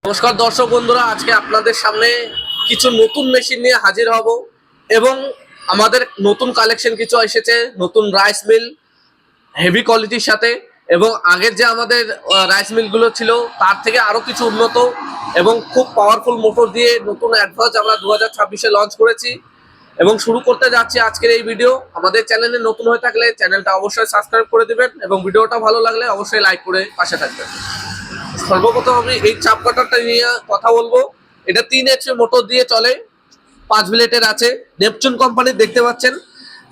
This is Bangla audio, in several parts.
নমস্কার দর্শক বন্ধুরা, আজকে আপনাদের সামনে কিছু নতুন মেশিন নিয়ে হাজির হব এবং আমাদের নতুন কালেকশন কিছু এসেছে, নতুন রাইস মিল হেভি কোয়ালিটির সাথে। এবং আগের যে আমাদের রাইস মিলগুলো ছিল তার থেকে আরও কিছু উন্নত এবং খুব পাওয়ারফুল মোটর দিয়ে নতুন অ্যাডভান্স আমরা 2026-এ লঞ্চ করেছি এবং শুরু করতে যাচ্ছি আজকের এই ভিডিও। আমাদের চ্যানেলে নতুন হয়ে থাকলে চ্যানেলটা অবশ্যই সাবস্ক্রাইব করে দিবেন এবং ভিডিওটা ভালো লাগলে অবশ্যই লাইক করে পাশে থাকবেন। সর্বপ্রথম আমি এই চাপ কাটারটা নিয়ে কথা বলবো। এটা 3 HP মোটর দিয়ে চলে, 5 ব্লেডের আছে, নেপচুন কোম্পানির দেখতে পাচ্ছেন।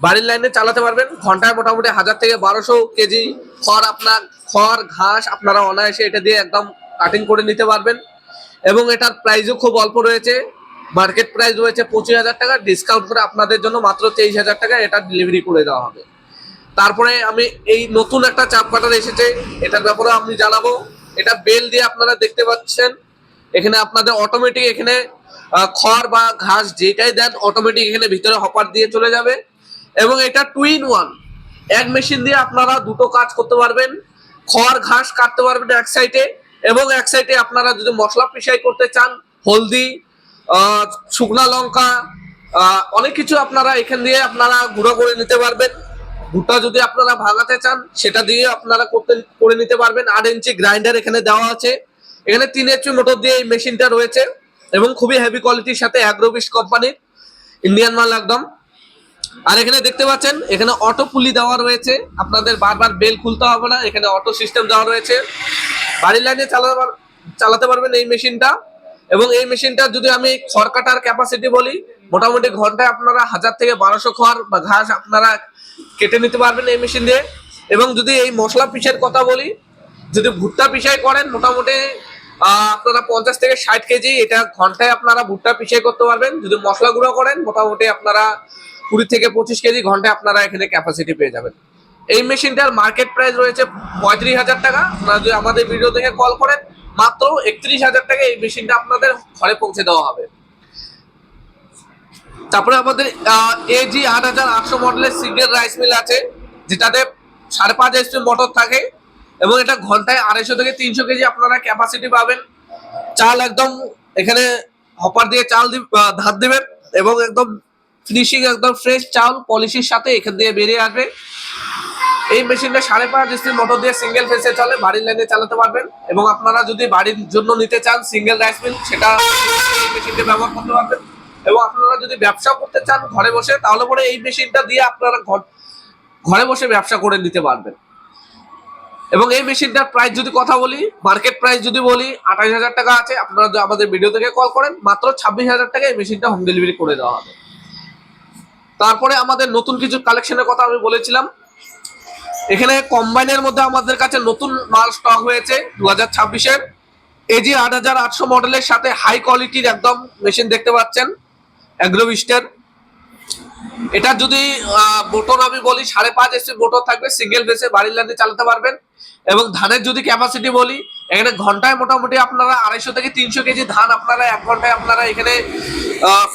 বাড়ির লাইনে চালাতে পারবেন। ঘন্টায় মোটামুটি 1000 থেকে 1200 কেজি খড় ঘাস আপনারা অনায়াসে এটা দিয়ে একদম কাটিং করে নিতে পারবেন। এবং এটার প্রাইসও খুব অল্প রয়েছে, মার্কেট প্রাইস রয়েছে 25,000 টাকা, ডিসকাউন্ট করে আপনাদের জন্য মাত্র 23,000 টাকা এটা ডেলিভারি করে দেওয়া হবে। তারপরে আমি এই নতুন একটা চাপ কাটার এসেছে, এটার ব্যাপারে আমি জানাবো। এটা বেল দিয়ে আপনারা দেখতে পাচ্ছেন, এখানে আপনাদের অটোমেটিক এখানে খড় বা ঘাস যেটাই দেন অটোমেটিক এখানে ভিতরে হপার দিয়ে চলে যাবে। এবং এটা 2 in 1, এক মেশিন দিয়ে আপনারা দুটো কাজ করতে পারবেন। খড় ঘাস কাটতে পারবেন এক সাইডে, এবং এক সাইডে আপনারা যদি মশলা পিসাই করতে চান, হলদি, শুকনা লঙ্কা, অনেক কিছু আপনারা এখান দিয়ে আপনারা গুঁড়ো করে নিতে পারবেন। ভুট্টা যদি আপনারা ভাঙাতে চান সেটা দিয়ে আপনারা করে নিতে পারবেন। 8 ইঞ্চি গ্রাইন্ডার এখানে দেওয়া আছে। এখানে 3 HP মোটর দিয়ে এই মেশিনটা রয়েছে এবং খুবই হেভি কোয়ালিটির সাথে অ্যাগ্রোবিস্ট কোম্পানির ইন্ডিয়ান মাল একদম। আর এখানে দেখতে পাচ্ছেন এখানে অটো পুলি দেওয়া রয়েছে, আপনাদের বারবার বেল খুলতে হবে না, এখানে অটো সিস্টেম দেওয়া রয়েছে। বাড়ির লাইনে চালাতে পারবেন এই মেশিনটা। এবং এই মেশিনটা যদি আমি খড় কাটার ক্যাপাসিটি বলি, মোটামুটি ঘন্টায় আপনারা 1000 থেকে 1200 খড় বা ঘাস আপনারা কেটে নিতে পারবেন এই মেশিন দিয়ে। এবং যদি এই মশলা পিসাইয়ের কথা বলি, যদি ভুট্টা পিসাই করেন মোটামুটি আপনারা 50 থেকে 60 কেজি এটা ঘন্টায় আপনারা ভুট্টা পিসাই করতে পারবেন। যদি মশলা গুঁড়ো করেন মোটামুটি আপনারা 20 থেকে 25 কেজি ঘন্টায় আপনারা এখানে ক্যাপাসিটি পেয়ে যাবেন। এই মেশিনটার মার্কেট প্রাইস রয়েছে 35,000 টাকা। আপনারা যদি আমাদের ভিডিও দেখে কল করেন মাত্র 31,000 টাকা এই মেশিনটা আপনাদের ঘরে পৌঁছে দেওয়া হবে। তারপরে আমাদের AG 8800 মডেলের সিঙ্গেল রাইস মিল আছে, যেটাতে 5.5 HP মোটর থাকে এবং এটা ঘন্টায় 250 থেকে 300 কেজি আপনারা ক্যাপাসিটি পাবেন। চাল একদম এখানে হপার দিয়ে ধার দিবেন এবং একদম ফিনিশিং একদম ফ্রেশ চাল পলিশির সাথে এখান দিয়ে বেরিয়ে আসবে। এই মেশিনটা 5.5 HP মোটর দিয়ে সিঙ্গেল ফেসে চলে, বাড়ির লাইনে চালাতে পারবেন। এবং আপনারা যদি বাড়ির জন্য নিতে চান সিঙ্গেল রাইস মিল, সেটা এই মেশিনটা ব্যবহার করতে পারবেন। এবং আপনারা যদি ব্যবসা করতে চান ঘরে বসে, তাহলে পরে এই মেশিনটা দিয়ে আপনারা ঘরে বসে ব্যবসা করে নিতে পারবেন। এবং এই মেশিনটার প্রাইস যদি কথা বলি, মার্কেট প্রাইস যদি বলি 28,000 টাকা আছে। আপনারা যদি আমাদের ভিডিও থেকে কল করেন মাত্র 26,000 টাকা এই মেশিনটা হোম ডেলিভারি করে দেওয়া হবে। তারপরে আমাদের নতুন কিছু কালেকশনের কথা আমি বলেছিলাম। এখানে কম্বাইনের মধ্যে আমাদের কাছে নতুন মাল স্টক হয়েছে 2026-এর AG 8800 মডেলের সাথে হাই কোয়ালিটির একদম মেশিন দেখতে পাচ্ছেন অ্যাগ্রোবিস্টের। এটা যদি মোটর আমি বলি 5.5 HP মোটর থাকবে, সিঙ্গেল ফেসে বাড়ির লাইনে চালাতে পারবেন। এবং ধানের যদি ক্যাপাসিটি বলি, এখানে ঘন্টায় মোটামুটি আপনারা 250 থেকে 300 কেজি ধান আপনারা 1 ঘন্টায় আপনারা এখানে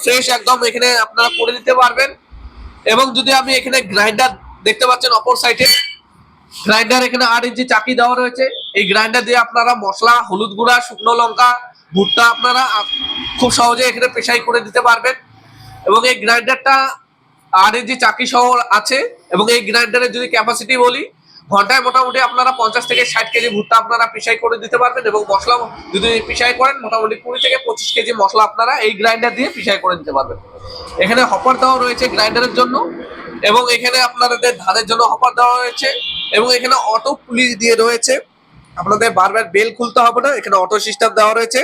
ফ্রেশ একদম এখানে আপনারা করে নিতে পারবেন। এবং যদি আমি এখানে গ্রাইন্ডার দেখতে পাচ্ছেন অপর সাইডে, গ্রাইন্ডার এখানে 8 ইঞ্চি চাকি দেওয়া রয়েছে। এই গ্রাইন্ডার দিয়ে আপনারা মশলা, হলুদ গুঁড়া, শুকনো লঙ্কা, ভুট্টা আপনারা খুব সহজে এখানে পেশাই করে দিতে পারবেন। এবং এই গ্রাইন্ডারটা 8 ইঞ্চি চাকি সহ আছে। এবং এই গ্রাইন্ডারের যদি ক্যাপাসিটি বলি, ঘন্টায় মোটামুটি আপনারা 50 থেকে 60 কেজি ভুট্টা আপনারা পিসাই করে দিতে পারবেন। এবং মশলা যদি পিসাই করেন মোটামুটি 20 থেকে 25 কেজি মশলা আপনারা এই গ্রাইন্ডার দিয়ে পিসাই করে দিতে পারবেন। এখানে হপার দেওয়া রয়েছে গ্রাইন্ডারের জন্য, এবং এখানে আপনাদের ধানের জন্য হপার দেওয়া রয়েছে। এবং এখানে অটো পুলি দিয়ে রয়েছে, আপনাদের বারবার বেল খুলতে হবে না, এখানে অটো সিস্টেম দেওয়া রয়েছে।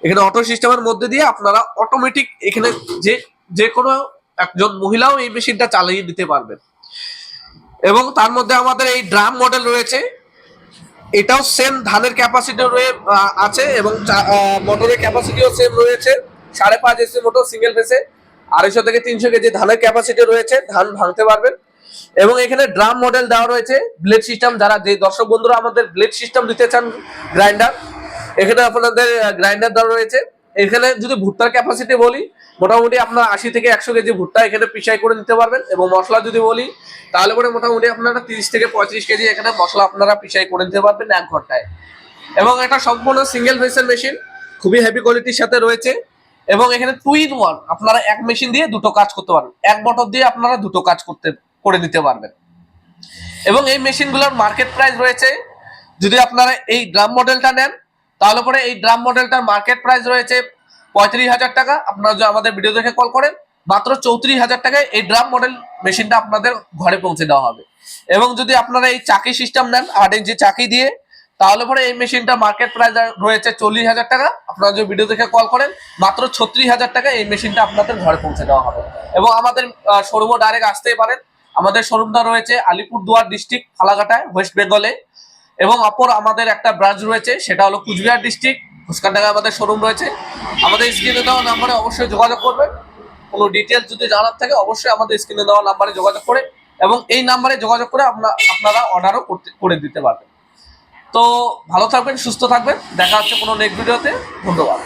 এখানে অটো সিস্টেমের মধ্যে দিয়ে আপনারা অটোমেটিক এখানে যে কোনো একজন মহিলাও এই মেশিনটা চালিয়ে দিতে পারবেন। এবং তার মধ্যে আমাদের এই ড্রাম মডেল রয়েছে, এটাও সেম ধানের ক্যাপাসিটি আছে এবং মোটরের ক্যাপাসিটিও সেম রয়েছে। 5.5 HP মোটর সিঙ্গেল ফেসে 250 থেকে 300 কেজি ধানের ক্যাপাসিটি রয়েছে, ধান ভাঙতে পারবেন। এবং এখানে ড্রাম মডেল দেওয়া রয়েছে ব্লেড সিস্টেম। যারা যে দর্শক বন্ধুরা আমাদের ব্লেড সিস্টেম দিতে চান গ্রাইন্ডার, এখানে আপনাদের গ্রাইন্ডার দেওয়া রয়েছে। এখানে যদি ভুট্টার ক্যাপাসিটি বলি, মোটামুটি আপনার 80 থেকে 100 কেজি ভুট্টা এখানে পিসাই করে নিতে পারবেন। এবং মশলা যদি বলি, তাহলে পরে মোটামুটি আপনারা 30 থেকে 35 কেজি এখানে মশলা আপনারা পিসাই করে নিতে পারবেন 1 ঘন্টায়। এবং এটা সম্পূর্ণ সিঙ্গেল ফেসের মেশিন। খুবই হেভি কোয়ালিটির সাথে রয়েছে। এবং এখানে 2 in 1, আপনারা এক মেশিন দিয়ে দুটো কাজ করতে পারবেন, এক মোটর দিয়ে আপনারা দুটো কাজ করে নিতে পারবেন। এবং এই মেশিনগুলোর মার্কেট প্রাইস রয়েছে, যদি আপনারা এই ড্রাম মডেলটা নেন তাহলে পরে এই ড্রাম মডেলটার মার্কেট প্রাইস রয়েছে 35,000 টাকা। আপনারা যদি আমাদের ভিডিও দেখে কল করেন মাত্র 34,000 টাকায় এই ড্রাম মডেল মেশিনটা আপনাদের ঘরে পৌঁছে দেওয়া হবে। এবং যদি আপনারা এই চাকি সিস্টেম নেন 8 ইঞ্চি চাকি দিয়ে, তাহলে পরে এই মেশিনটা মার্কেট প্রাইস রয়েছে 40,000 টাকা। আপনারা যদি ভিডিও দেখে কল করেন মাত্র 36,000 টাকা এই মেশিনটা আপনাদের ঘরে পৌঁছে দেওয়া হবে। এবং আমাদের শোরুমে ডাইরেক্ট আসতেই পারেন। আমাদের শোরুমটা রয়েছে আলিপুরদুয়ার ডিস্ট্রিক্ট, ফালাকাটায়, ওয়েস্ট বেঙ্গলে। এবং অপর আমাদের একটা ব্রাঞ্চ রয়েছে, সেটা হলো কুচবিহার ডিস্ট্রিক্ট, ঘুসকান্ডাঙ্গায় আমাদের শোরুম রয়েছে। আমাদের স্ক্রিনে দেওয়া নাম্বারে অবশ্যই যোগাযোগ করবেন। কোনো ডিটেলস যদি জানার থাকে অবশ্যই আমাদের স্ক্রিনে দেওয়া নাম্বারে যোগাযোগ করে, এবং এই নাম্বারে যোগাযোগ করে আপনারা অর্ডারও করে দিতে পারবেন। তো ভালো থাকবেন, সুস্থ থাকবেন, দেখা হচ্ছে কোনো নেক্সট ভিডিওতে। ধন্যবাদ।